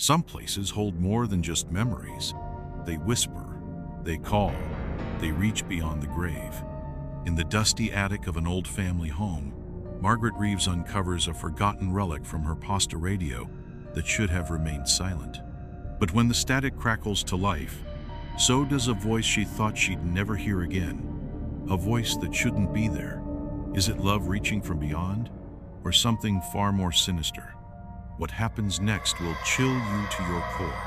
Some places hold more than just memories. They whisper, they call, they reach beyond the grave. In the dusty attic of an old family home, Margaret Reeves uncovers a forgotten relic from her pasta radio that should have remained silent. But when the static crackles to life, so does a voice she thought she'd never hear again. A voice that shouldn't be there. Is it love reaching from beyond, or something far more sinister? What happens next will chill you to your core.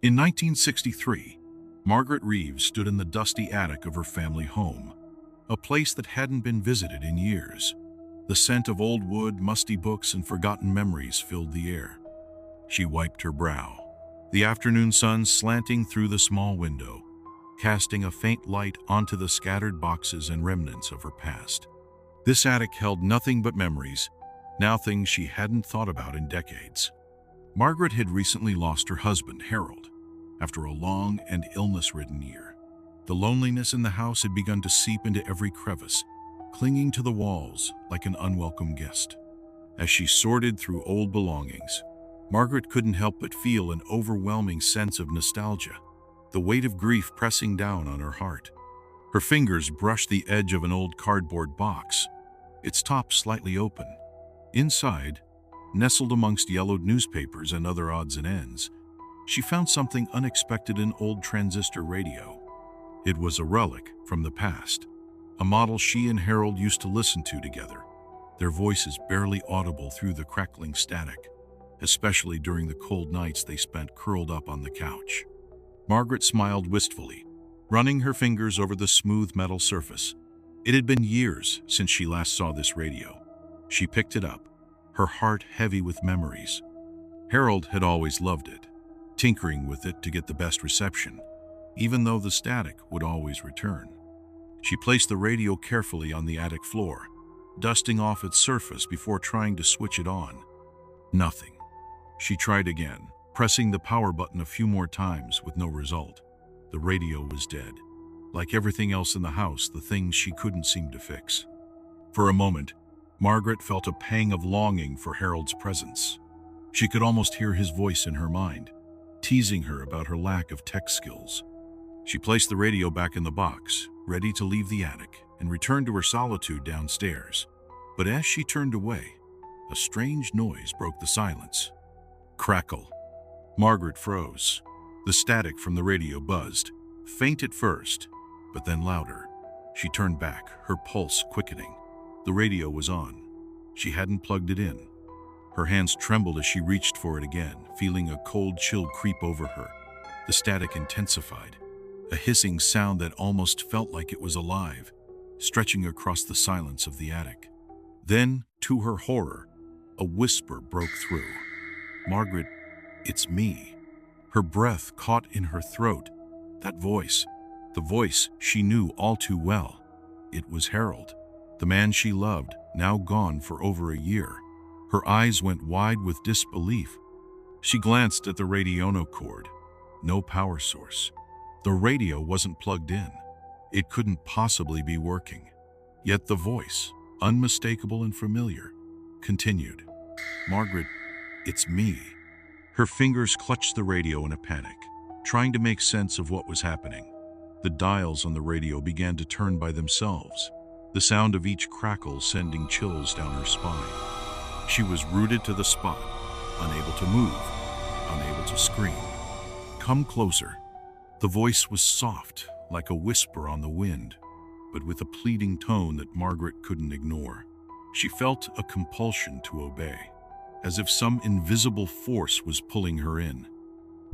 In 1963, Margaret Reeves stood in the dusty attic of her family home, a place that hadn't been visited in years. The scent of old wood, musty books, and forgotten memories filled the air. She wiped her brow, the afternoon sun slanting through the small window, casting a faint light onto the scattered boxes and remnants of her past. This attic held nothing but memories, now things she hadn't thought about in decades. Margaret had recently lost her husband, Harold, after a long and illness-ridden year. The loneliness in the house had begun to seep into every crevice, clinging to the walls like an unwelcome guest. As she sorted through old belongings, Margaret couldn't help but feel an overwhelming sense of nostalgia, the weight of grief pressing down on her heart. Her fingers brushed the edge of an old cardboard box, its top slightly open. Inside, nestled amongst yellowed newspapers and other odds and ends, she found something unexpected: an old transistor radio. It was a relic from the past, a model she and Harold used to listen to together, their voices barely audible through the crackling static, especially during the cold nights they spent curled up on the couch. Margaret smiled wistfully, running her fingers over the smooth metal surface. It had been years since she last saw this radio. She picked it up, her heart heavy with memories. Harold had always loved it, tinkering with it to get the best reception, even though the static would always return. She placed the radio carefully on the attic floor, dusting off its surface before trying to switch it on. Nothing. She tried again, pressing the power button a few more times with no result. The radio was dead. Like everything else in the house, the things she couldn't seem to fix. For a moment, Margaret felt a pang of longing for Harold's presence. She could almost hear his voice in her mind, teasing her about her lack of tech skills. She placed the radio back in the box, ready to leave the attic, and returned to her solitude downstairs. But as she turned away, a strange noise broke the silence. Crackle. Margaret froze. The static from the radio buzzed, faint at first, but then louder. She turned back, her pulse quickening. The radio was on. She hadn't plugged it in. Her hands trembled as she reached for it again, feeling a cold chill creep over her. The static intensified, a hissing sound that almost felt like it was alive, stretching across the silence of the attic. Then, to her horror, a whisper broke through. "Margaret, it's me." Her breath caught in her throat. That voice, the voice she knew all too well. It was Harold, the man she loved, now gone for over a year. Her eyes went wide with disbelief. She glanced at the radiono cord. No power source. The radio wasn't plugged in. It couldn't possibly be working. Yet the voice, unmistakable and familiar, continued. "Margaret, it's me." Her fingers clutched the radio in a panic, trying to make sense of what was happening. The dials on the radio began to turn by themselves, the sound of each crackle sending chills down her spine. She was rooted to the spot, unable to move, unable to scream. "Come closer." The voice was soft, like a whisper on the wind, but with a pleading tone that Margaret couldn't ignore. She felt a compulsion to obey, as if some invisible force was pulling her in.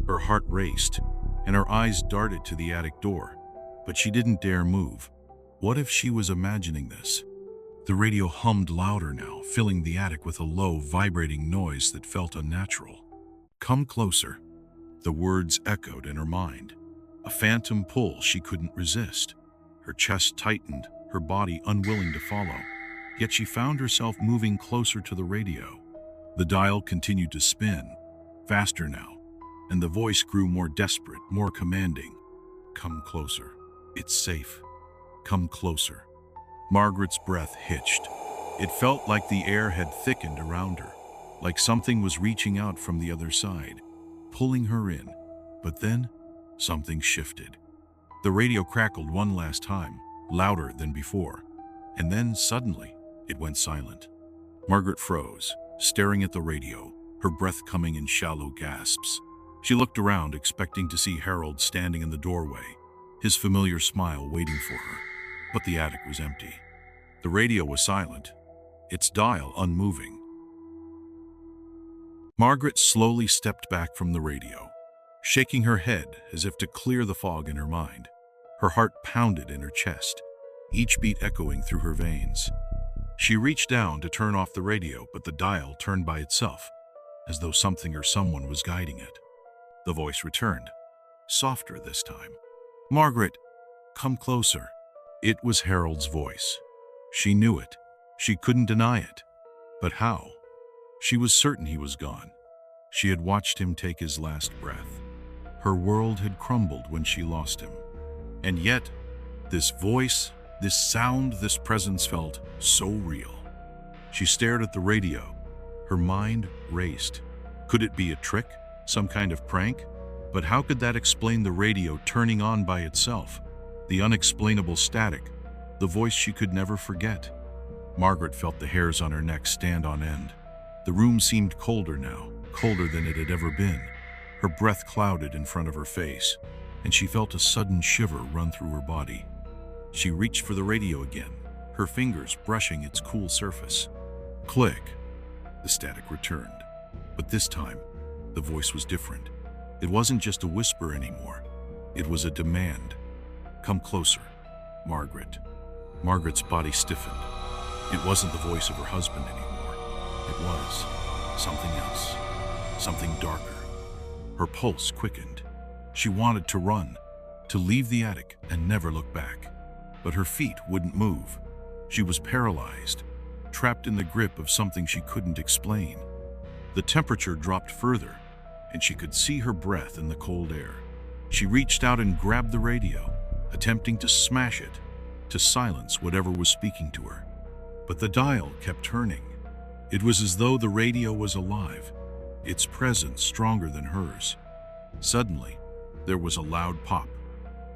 Her heart raced, and her eyes darted to the attic door, but she didn't dare move. What if she was imagining this? The radio hummed louder now, filling the attic with a low, vibrating noise that felt unnatural. "Come closer." The words echoed in her mind, a phantom pull she couldn't resist. Her chest tightened, her body unwilling to follow. Yet she found herself moving closer to the radio. The dial continued to spin, faster now, and the voice grew more desperate, more commanding. "Come closer. It's safe. Come closer." Margaret's breath hitched. It felt like the air had thickened around her, like something was reaching out from the other side, pulling her in. But then, something shifted. The radio crackled one last time, louder than before, and then suddenly, it went silent. Margaret froze, staring at the radio, her breath coming in shallow gasps. She looked around, expecting to see Harold standing in the doorway, his familiar smile waiting for her. But the attic was empty. The radio was silent, its dial unmoving. Margaret slowly stepped back from the radio, shaking her head as if to clear the fog in her mind. Her heart pounded in her chest, each beat echoing through her veins. She reached down to turn off the radio, but the dial turned by itself, as though something or someone was guiding it. The voice returned, softer this time. "Margaret, come closer." It was Harold's voice. She knew it. She couldn't deny it. But how? She was certain he was gone. She had watched him take his last breath. Her world had crumbled when she lost him. And yet, this voice, this sound, this presence felt so real. She stared at the radio. Her mind raced. Could it be a trick? Some kind of prank? But how could that explain the radio turning on by itself? The unexplainable static, the voice she could never forget. Margaret felt the hairs on her neck stand on end. The room seemed colder now, colder than it had ever been. Her breath clouded in front of her face, and she felt a sudden shiver run through her body. She reached for the radio again, her fingers brushing its cool surface. Click. The static returned. But this time, the voice was different. It wasn't just a whisper anymore. It was a demand. "Come closer, Margaret." Margaret's body stiffened. It wasn't the voice of her husband anymore. It was something else, something darker. Her pulse quickened. She wanted to run, to leave the attic and never look back. But her feet wouldn't move. She was paralyzed, trapped in the grip of something she couldn't explain. The temperature dropped further, and she could see her breath in the cold air. She reached out and grabbed the radio, attempting to smash it, to silence whatever was speaking to her. But the dial kept turning. It was as though the radio was alive, its presence stronger than hers. Suddenly, there was a loud pop,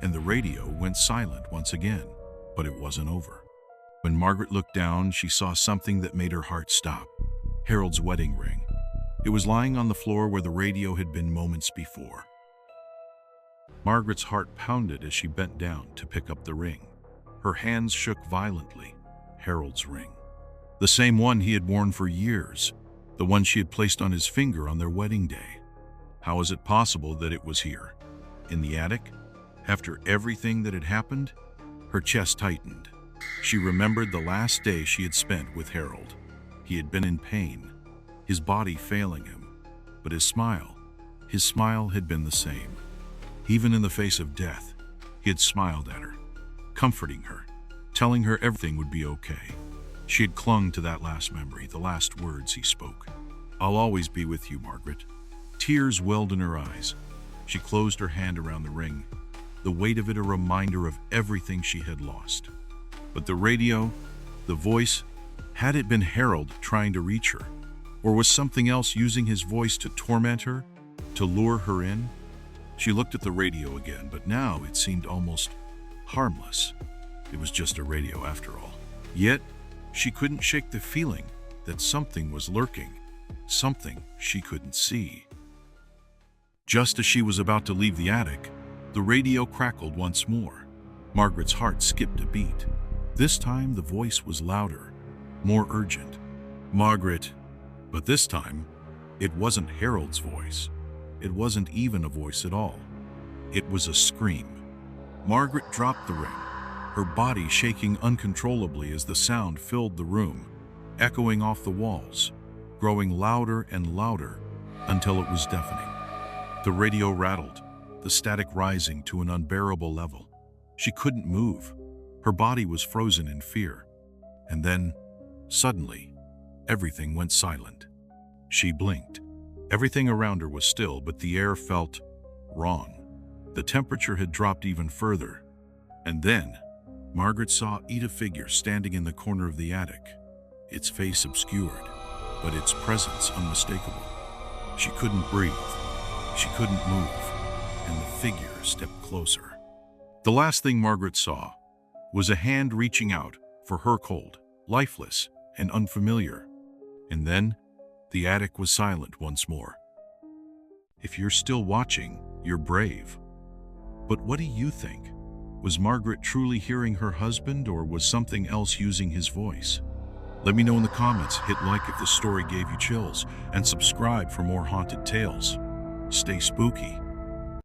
and the radio went silent once again, but it wasn't over. When Margaret looked down, she saw something that made her heart stop. Harold's wedding ring. It was lying on the floor where the radio had been moments before. Margaret's heart pounded as she bent down to pick up the ring. Her hands shook violently. Harold's ring. The same one he had worn for years, the one she had placed on his finger on their wedding day. How was it possible that it was here, in the attic? After everything that had happened, her chest tightened. She remembered the last day she had spent with Harold. He had been in pain, his body failing him, but his smile had been the same. Even in the face of death, he had smiled at her, comforting her, telling her everything would be okay. She had clung to that last memory, the last words he spoke. "I'll always be with you, Margaret." Tears welled in her eyes. She closed her hand around the ring, the weight of it a reminder of everything she had lost. But the radio, the voice, had it been Harold trying to reach her? Or was something else using his voice to torment her, to lure her in? She looked at the radio again, but now it seemed almost harmless. It was just a radio after all. Yet, she couldn't shake the feeling that something was lurking, something she couldn't see. Just as she was about to leave the attic, the radio crackled once more. Margaret's heart skipped a beat. This time the voice was louder, more urgent. "Margaret." But this time, it wasn't Harold's voice. It wasn't even a voice at all. It was a scream. Margaret dropped the ring, her body shaking uncontrollably as the sound filled the room, echoing off the walls, growing louder and louder until it was deafening. The radio rattled, the static rising to an unbearable level. She couldn't move. Her body was frozen in fear. And then, suddenly, everything went silent. She blinked. Everything around her was still, but the air felt wrong. The temperature had dropped even further. And then, Margaret saw a figure standing in the corner of the attic. its face obscured, but its presence unmistakable. She couldn't breathe, she couldn't move, and the figure stepped closer. The last thing Margaret saw was a hand reaching out for her, cold, lifeless, and unfamiliar. And then, the attic was silent once more. If you're still watching, you're brave. But what do you think? Was Margaret truly hearing her husband, or was something else using his voice? Let me know in the comments, hit like if this story gave you chills, and subscribe for more haunted tales. Stay spooky.